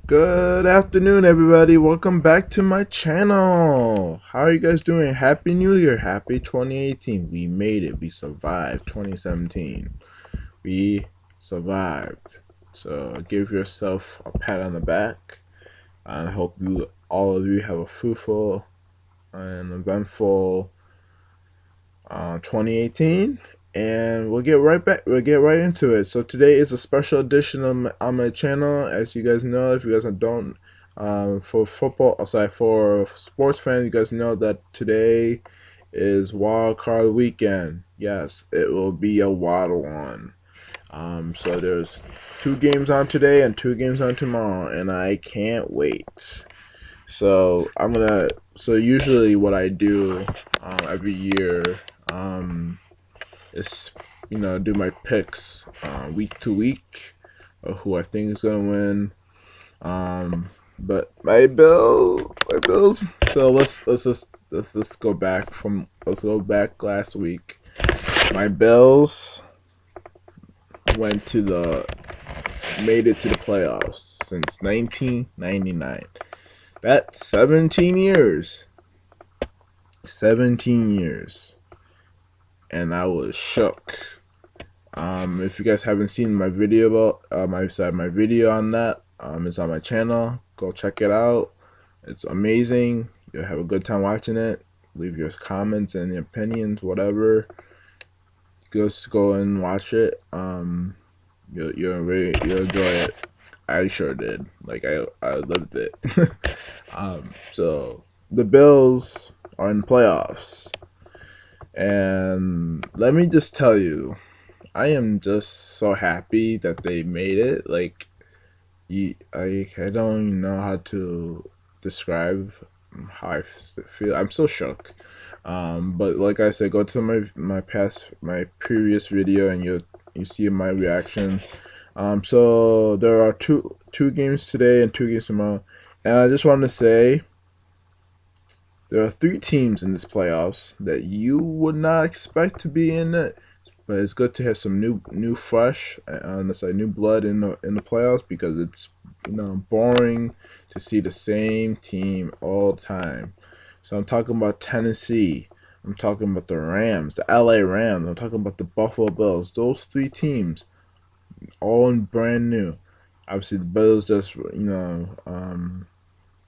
Good afternoon, everybody. Welcome back to my channel. How are you guys doing? Happy New Year. Happy 2018. We made it. We survived 2017. We survived. So give yourself a pat on the back. I hope all of you have a fruitful and eventful 2018, and we'll get right into it. So today is a special edition on my channel. As you guys know, if you guys don't, for football, aside for sports fans, you guys know that today is WildCard Weekend. Yes, it will be a waddle one. So there's 2 games on today and 2 games on tomorrow, and I can't wait. So usually what I do every year is do my picks week to week of who I think is gonna win. But my bills. So let's go back last week. My Bills made it to the playoffs since 1999. That's 17 years. 17 years. And I was shook. If you guys haven't seen my video about my video on that, it's on my channel. Go check it out. It's amazing. You'll have a good time watching it. Leave your comments and your opinions, whatever. Just go and watch it. You'll enjoy it. I sure did. Like I lived it. So the Bills are in playoffs. And let me just tell you, I am just so happy that they made it. Like, I don't even know how to describe how I feel. I'm so shook. But like I said, go to my previous video, and you see my reaction. So there are two games today and 2 games tomorrow, and I just want to say, there are 3 teams in this playoffs that you would not expect to be in it, but it's good to have some fresh, let's say new blood in the playoffs, because it's boring to see the same team all the time. So I'm talking about Tennessee. I'm talking about the Rams, the LA Rams. I'm talking about the Buffalo Bills. Those 3 teams, all brand new. Obviously, the Bills just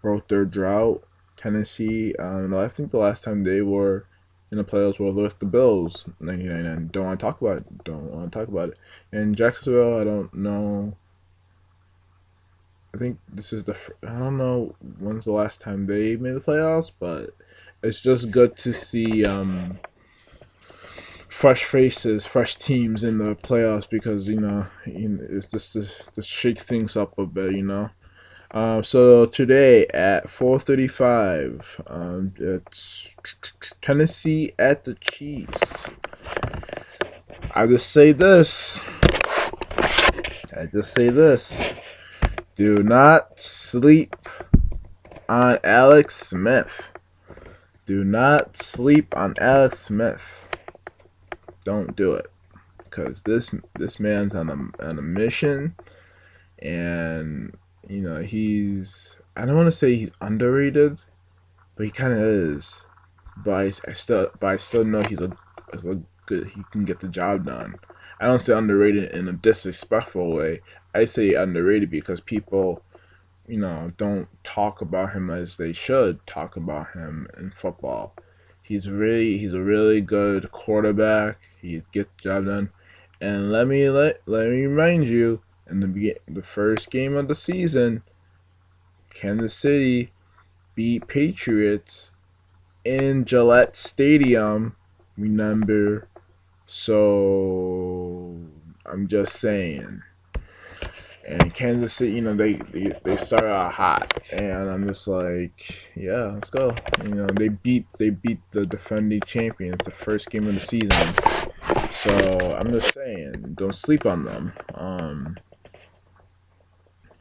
broke their drought. Tennessee, I think the last time they were in the playoffs were with the Bills, 1999. Don't want to talk about it. Don't want to talk about it. And Jacksonville, I don't know. I think this is I don't know when's the last time they made the playoffs, but it's just good to see fresh faces, fresh teams in the playoffs, because it's just to shake things up a bit. So today at 4:35, it's Tennessee at the Chiefs. I just say this. Do not sleep on Alex Smith. Do not sleep on Alex Smith. Don't do it, because this man's on a mission, and I don't want to say he's underrated, but he kind of is. But I still know he's a good. He can get the job done. I don't say underrated in a disrespectful way. I say underrated because people, don't talk about him as they should talk about him in football. He's a really good quarterback. He gets the job done. And let me remind you, in the first game of the season, Kansas City beat Patriots in Gillette Stadium. Remember, so I'm just saying. And Kansas City, they started out hot, and I'm just like, yeah, let's go. They beat the defending champions the first game of the season. So I'm just saying, don't sleep on them.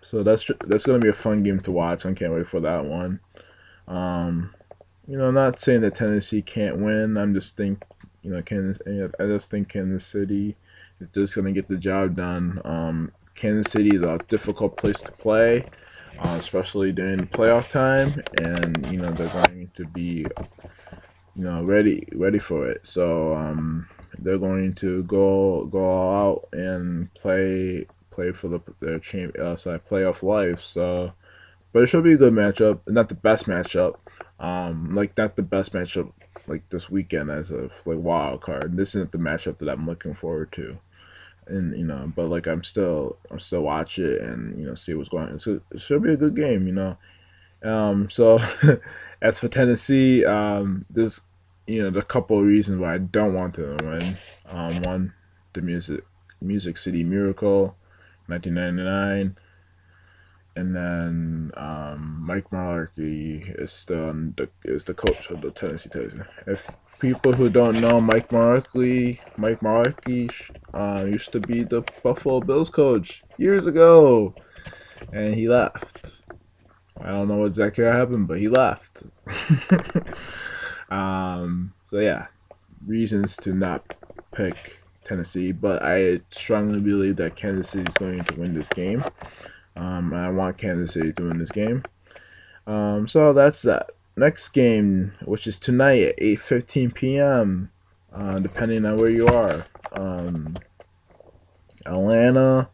So that's gonna be a fun game to watch. I can't wait for that one. I'm not saying that Tennessee can't win. I'm just I just think Kansas City is just gonna get the job done. Kansas City is a difficult place to play. especially during the playoff time, and they're going to be ready for it. So they're going to go all out and play for their playoff life. So, but it should be a good matchup. Not the best matchup. Like not the best matchup like this weekend as of like wild card. This isn't the matchup that I'm looking forward to. And but like I'm still watch it and see what's going on. So it should be a good game. So as for Tennessee, there's the couple of reasons why I don't want them to win. One, the Music City Miracle, 1999, and then Mike Mularkey is the coach of the Tennessee Titans. If people who don't know Mike Mularkey used to be the Buffalo Bills coach years ago, and he left. I don't know what exactly happened, but he left. So yeah, reasons to not pick Tennessee, but I strongly believe that Kansas City is going to win this game. I want Kansas City to win this game. So that's that. Next game, which is tonight at 8:15 p.m. Depending on where you are. Atlanta.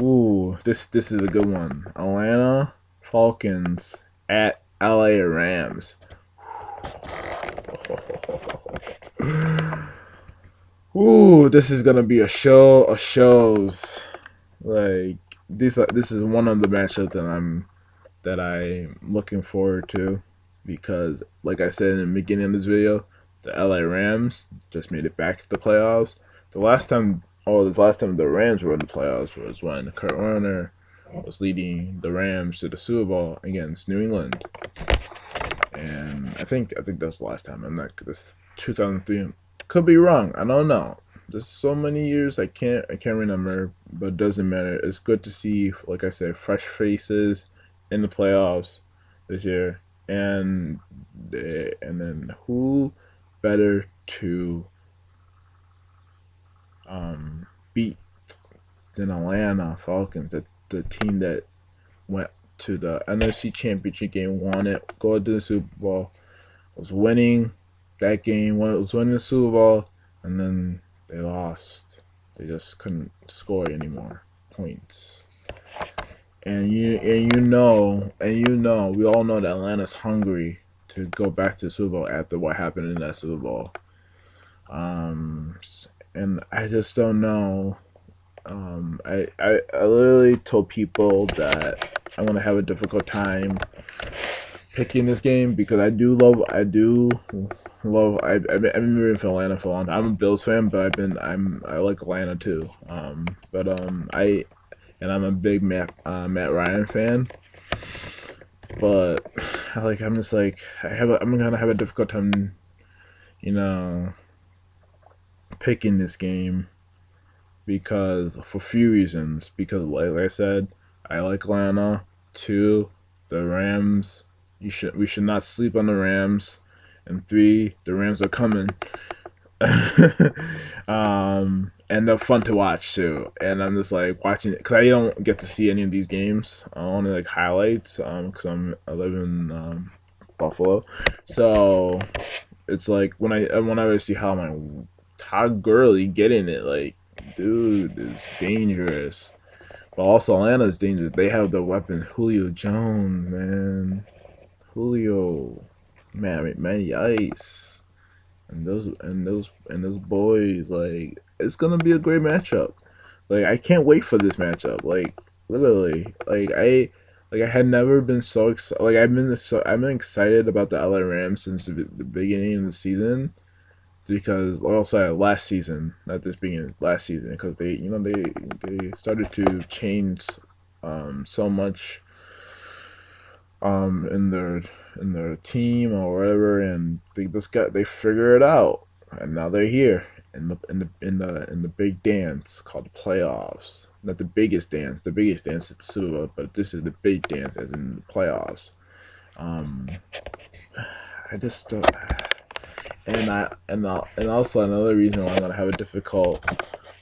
Ooh, this is a good one. Atlanta Falcons at LA Rams. Ooh, this is gonna be a show of shows. Like this is one of the matchups that I'm looking forward to because, like I said in the beginning of this video, the LA Rams just made it back to the playoffs. The last time the Rams were in the playoffs was when Kurt Warner was leading the Rams to the Super Bowl against New England, and I think that's the last time. I'm not this 2003 could be wrong. I don't know. There's so many years I can't remember, but it doesn't matter. It's good to see, like I said, fresh faces in the playoffs this year, and then who better to beat than Atlanta Falcons, the team that went to the NFC Championship game, won it, go to the Super Bowl, was winning that game, was winning the Super Bowl, and then they lost. They just couldn't score any more points. And we all know that Atlanta's hungry to go back to the Super Bowl after what happened in that Super Bowl. Um, and I just don't know. I literally told people that I'm gonna have a difficult time picking this game because I've been rooting for Atlanta for a long time. I'm a Bills fan, but I like Atlanta too. I'm a big Matt Ryan fan, but I'm just like I'm gonna have a difficult time, you know, picking this game because for a few reasons. Because like I said, I like Atlanta. Two, the Rams. We should not sleep on the Rams. And three, the Rams are coming. And they're fun to watch too. And I'm just like watching it because I don't get to see any of these games. I only like highlights because I live in Buffalo, so it's like whenever I see how Todd Gurley getting it, like dude is dangerous. But also Atlanta's dangerous. They have the weapon Julio Jones, man. Julio, man, yikes. And those boys, like it's gonna be a great matchup. Like I can't wait for this matchup. Like literally, like I had never been so excited. Like I've been excited about the LA Rams since the beginning of the season because also last season, not this beginning, last season because they started to change so much in their team or whatever, and they figure it out, and now they're here in the big dance called the playoffs. Not the biggest dance. The biggest dance is the Super Bowl, but this is the big dance, as in the playoffs. Um, I just don't. And also another reason why I'm gonna have a difficult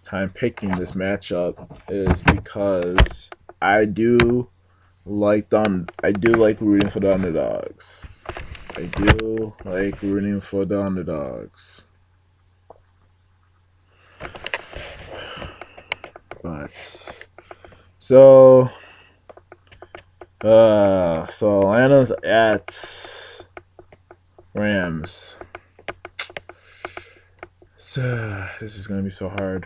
time picking this matchup is because I do I do like rooting for the underdogs. I do like rooting for the underdogs. But so Atlanta's at Rams. So this is gonna be so hard.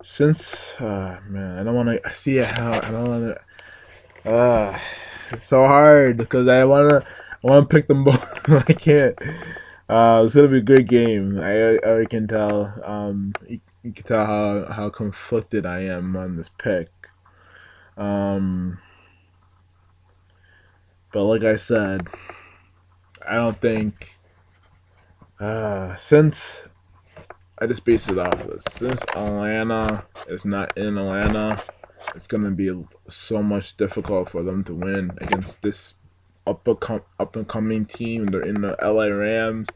Since man, I don't want to see how I don't want to. It's so hard because I wanna pick them both. I can't. It's gonna be a good game. I can tell. You can tell how conflicted I am on this pick. Um, but like I said, I don't think since I just based it off of this. Since Atlanta is not in Atlanta, it's gonna be so much difficult for them to win against this up and coming team. They're in the LA Rams,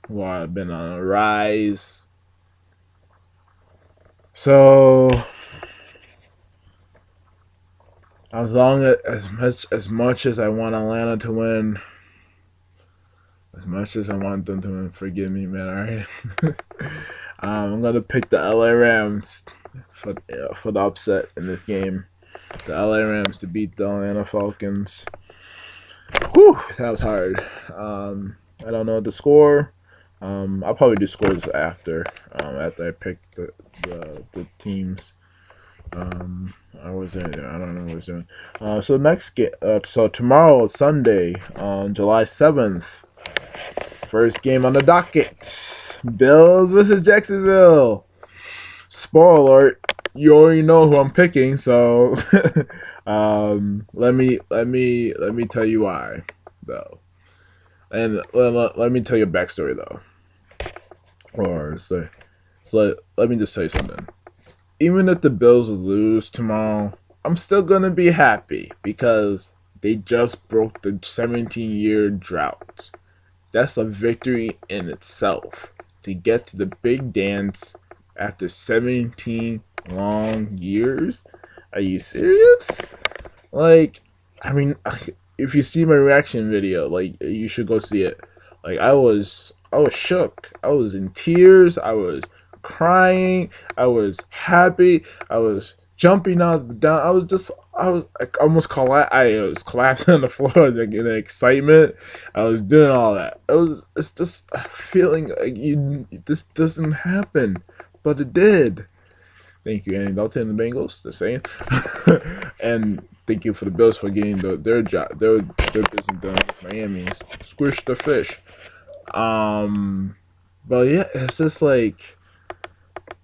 who have been on a rise. So as much as I want Atlanta to win, as much as I want them to win, forgive me, man. All right, I'm gonna pick the LA Rams for the upset in this game. The LA Rams to beat the Atlanta Falcons. Whew, that was hard. I don't know the score. I'll probably do scores after I pick the teams. I was in. I don't know what I was doing. So next game. So tomorrow, Sunday, on July 7th, first game on the docket: Bills versus Jacksonville. Spoiler alert! You already know who I'm picking, so let me tell you why, though, and let me tell you a backstory though, let me just tell you something. Even if the Bills lose tomorrow, I'm still gonna be happy because they just broke the 17-year drought. That's a victory in itself to get to the big dance after 17 long years. Are you serious? Like, I mean, if you see my reaction video, like, you should go see it. Like, I was shook. I was in tears. I was crying. I was happy. I was jumping up and down. I almost I was collapsing on the floor in the excitement. I was doing all that. It's just a feeling like this doesn't happen, but it did. Thank you, Andy Dalton and the Bengals. The same, and thank you for the Bills for getting their business done with Miami. Squish the fish. But yeah, it's just like,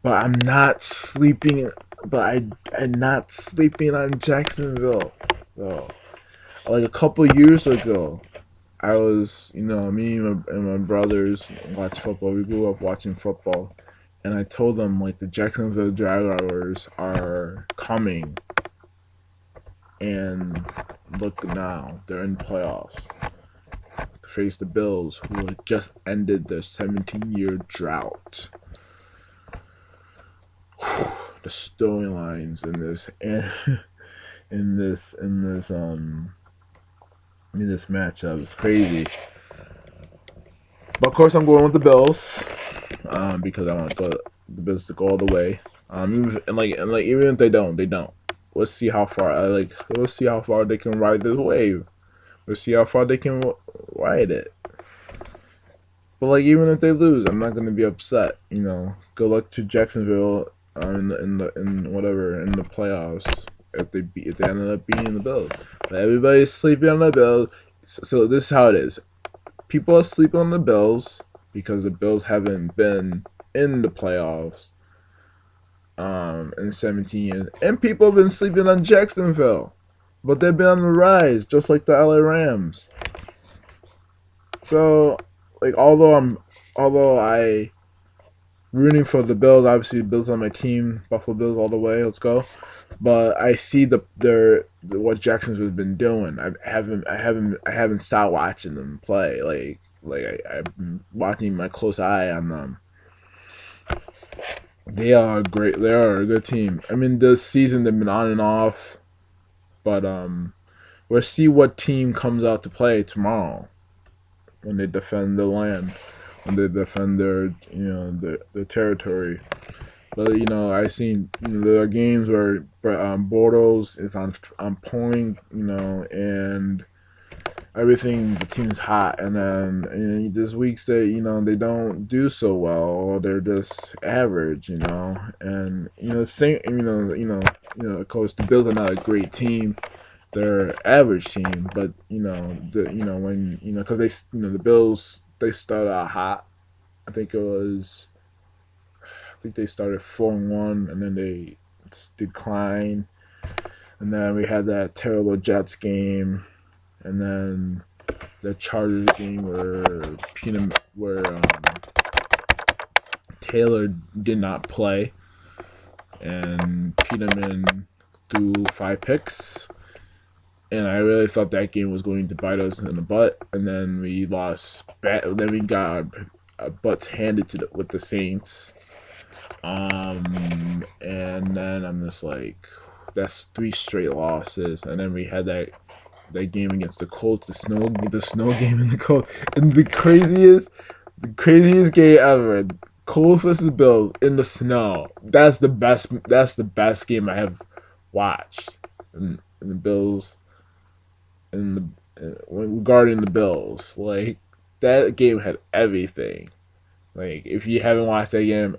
but I'm not sleeping. But I'm not sleeping on Jacksonville. So, like a couple years ago, I was, me and my brothers watch football. We grew up watching football, and I told them like the Jacksonville Jaguars are coming, and look now, they're in playoffs to face the Bills, who had just ended their 17-year drought. The storylines in this matchup is crazy. But of course, I'm going with the Bills because I want the Bills to go all the way. Even if they don't. Let's see how far. Let's see how far they can ride this wave. Let's see how far they can ride it. But like, even if they lose, I'm not gonna be upset. Good luck to Jacksonville in the playoffs if they end up beating the Bills. But everybody's sleeping on the Bills. So this is how it is. People are sleeping on the Bills because the Bills haven't been in the playoffs in 17 years, and people have been sleeping on Jacksonville, but they've been on the rise, just like the LA Rams. So, like, although I rooting for the Bills, obviously the Bills on my team, Buffalo Bills all the way, let's go. But I see what Jacksonville's been doing. I haven't stopped watching them play. I've been watching my close eye on them. They are great. They are a good team. I mean, this season they've been on and off. But we'll see what team comes out to play tomorrow when they defend the land, when they defend their territory. But I seen there are games where Bortles is on point, and everything the team's hot, and then there's weeks that they don't do so well, or they're just average, and same of course the Bills are not a great team, they're average team, but when because the Bills they started out hot. I think they started 4-1, and then they declined, and then we had that terrible Jets game, and then the Chargers game where Taylor did not play, and Peterman threw 5 picks, and I really thought that game was going to bite us in the butt, and then we lost. Then we got our butts handed with the Saints, and then I'm just like, that's 3 straight losses, and then we had that game against the Colts, the snow game in the Colts, and the craziest game ever. Colts versus Bills in the snow. That's the best game I have watched. And the Bills, regarding the Bills, like that game had everything. Like if you haven't watched that game,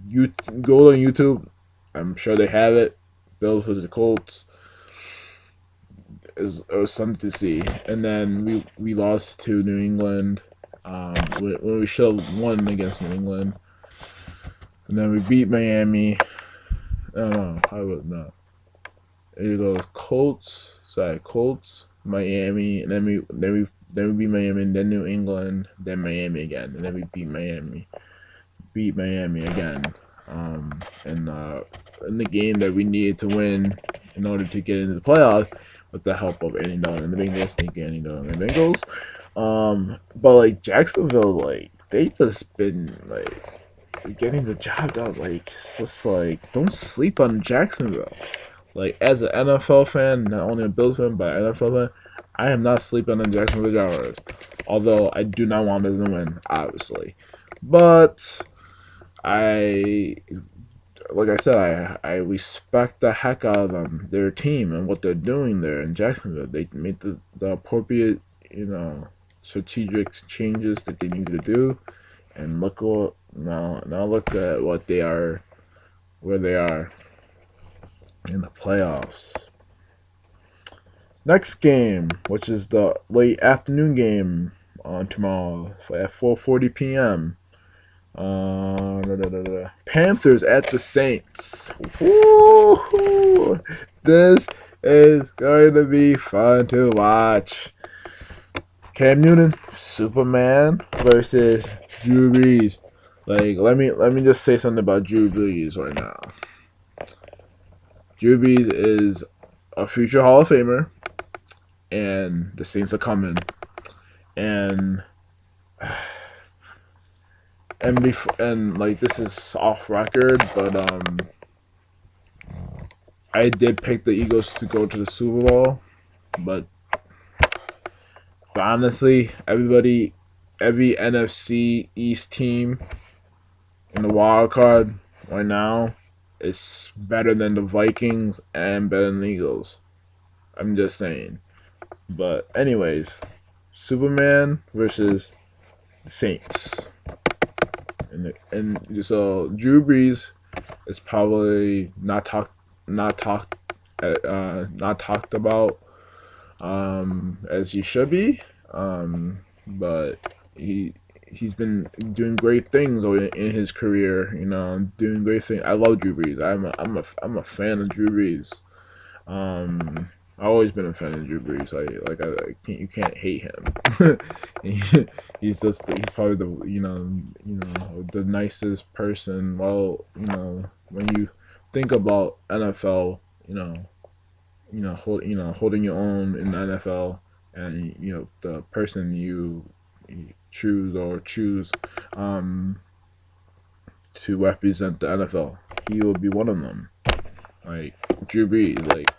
you go on YouTube. I'm sure they have it. Bills versus the Colts. It was something to see. And then we lost to New England when we should have won against New England. And then we beat Miami. I don't know. I would not. It goes Colts, Miami, and then we beat Miami, and then New England, then Miami again, and then we beat Miami again. In the game that we needed to win in order to get into the playoffs, with the help of Andy Dalton and the Bengals, thank you, Andy Dalton and the Bengals. But like Jacksonville, like they just been like getting the job done. Like it's just like, don't sleep on Jacksonville. Like as an NFL fan, not only a Bills fan but an NFL fan, I am not sleeping on Jacksonville Jaguars. Although I do not want them to win, obviously, but like I said, I respect the heck out of them, their team, and what they're doing there in Jacksonville. They made the appropriate, strategic changes that they needed to do, and look now look at what they are, where they are in the playoffs. Next game, which is the late afternoon game on tomorrow at 4:40 p.m. Panthers at the Saints. Woo-hoo! This is going to be fun to watch. Cam Newton, Superman versus Drew Brees. Like, let me just say something about Drew Brees right now. Drew Brees is a future Hall of Famer, and the Saints are coming. And like, this is off record, but I did pick the Eagles to go to the Super Bowl, but honestly, every NFC East team in the wild card right now is better than the Vikings and better than the Eagles. I'm just saying. But anyways, Superman versus the Saints. And so Drew Brees is probably not talked about as he should be, but he's been doing great things in his career. Doing great things. I love Drew Brees. I'm a fan of Drew Brees. I've always been a fan of Drew Brees. You can't hate him. He's probably the nicest person. Well, when you think about NFL, holding your own in the NFL, and the person you choose to represent the NFL, he will be one of them. like Drew Brees, like.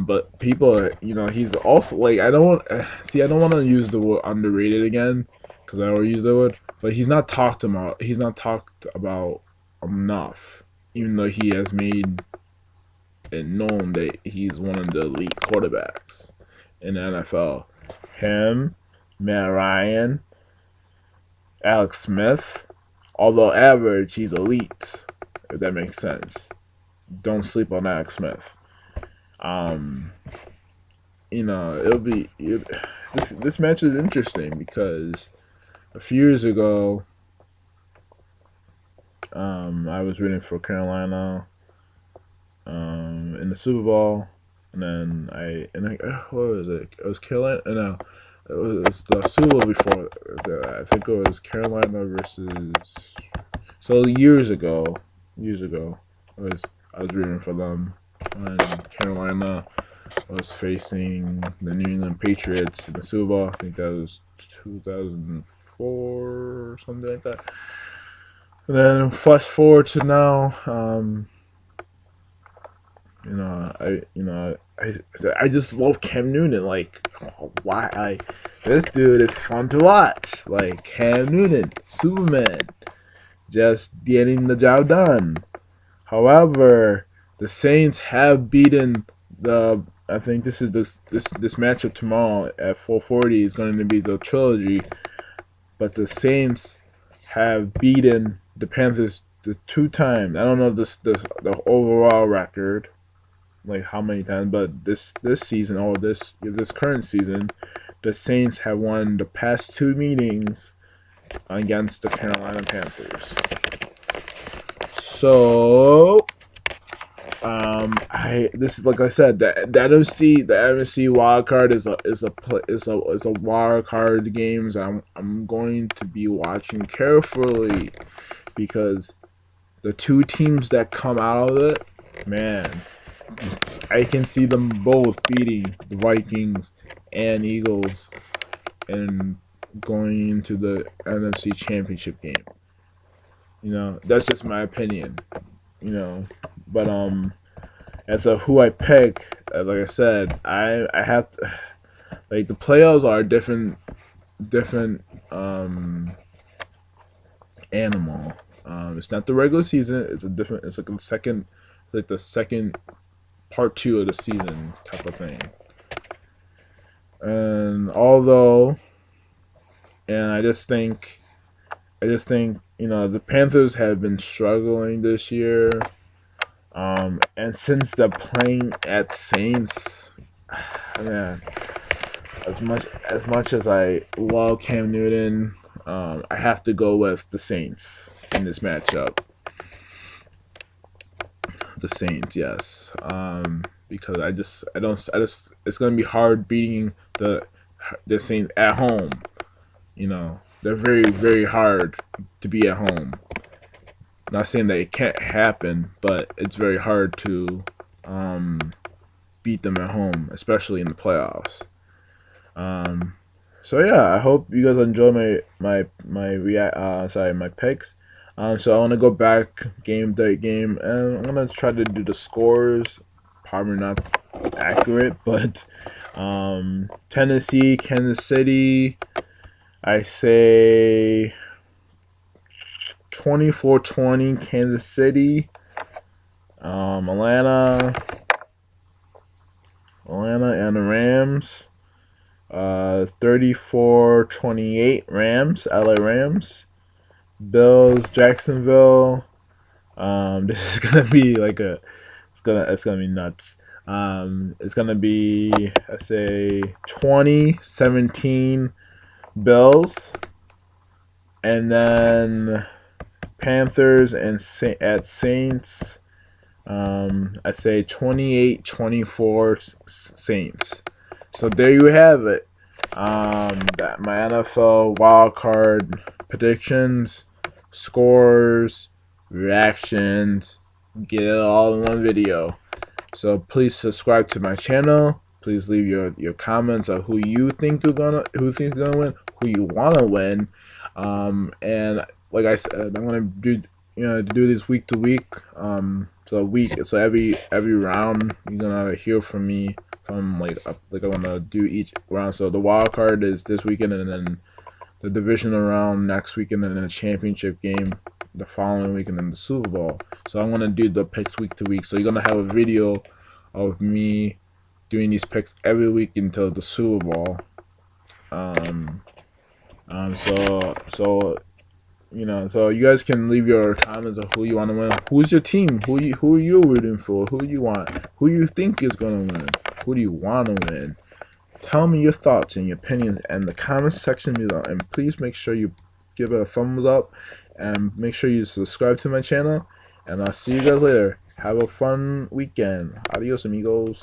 But people, he's also like I don't want see I don't want to use the word underrated again because I already used the word, but he's not talked about. He's not talked about enough, even though he has made it known that he's one of the elite quarterbacks in the NFL. Him, Matt Ryan, Alex Smith. Although average, he's elite. If that makes sense. Don't sleep on Alex Smith. This match is interesting because a few years ago, I was rooting for Carolina, in the Super Bowl, and then what was it? It was Carolina. No, it was the Super Bowl before. I think it was Carolina versus. So I was rooting for them, and Carolina was facing the New England Patriots in the Super Bowl. I think that was 2004 or something like that. And then fast forward to now, I just love Cam Newton. Like, why? This dude is fun to watch. Like Cam Newton, Superman, just getting the job done. However, the Saints have beaten the. I think this matchup tomorrow at 4:40 is going to be the trilogy, but the Saints have beaten the Panthers the 2 times. I don't know the overall record, like how many times, but this season or this current season, the Saints have won the past 2 meetings against the Carolina Panthers. So, this is like I said, the NFC wild card is a wild card games. I'm going to be watching carefully because the 2 teams that come out of it, man, I can see them both beating the Vikings and Eagles and going into the NFC Championship game. That's just my opinion. But as of who I pick, like I said, I have to, like the playoffs are a different animal. It's not the regular season. It's like the second. It's like the second part 2 of the season type of thing. And I just think the Panthers have been struggling this year. And since they're playing at Saints, man, as much as I love Cam Newton, I have to go with the Saints in this matchup. The Saints, yes, because it's gonna be hard beating the Saints at home. They're very, very hard to be at home. Not saying that it can't happen, but it's very hard to beat them at home, especially in the playoffs. So yeah, I hope you guys enjoy my picks. So I want to go back game by game, and I'm gonna try to do the scores. Probably not accurate, but Tennessee, Kansas City, I say 24-20 Kansas City. Atlanta and the Rams. 34-28 Rams, LA Rams. Bills, Jacksonville. This is gonna be it's gonna be nuts. It's gonna be, I say, 20-17 Bills, and then Panthers and at Saints. I say 28-24 Saints. So there you have it. That my NFL wildcard predictions, scores, reactions. Get it all in one video. So please subscribe to my channel. Please leave your comments on who you think is gonna win, who you wanna win. And like I said, I'm gonna do to do this week to week. So every round you're gonna hear from me from like I wanna do each round. So the wild card is this weekend, and then the divisional round next weekend, and then a championship game the following week, and then the Super Bowl. So I'm gonna do the picks week to week. So you're gonna have a video of me doing these picks every week until the Super Bowl. Um, so so you guys can leave your comments of who you want to win. Who's your team? Who are you rooting for? Who you want? Who you think is gonna win? Who do you want to win? Tell me your thoughts and your opinions in the comments section below, and please make sure you give it a thumbs up and make sure you subscribe to my channel. And I'll see you guys later. Have a fun weekend. Adios, amigos.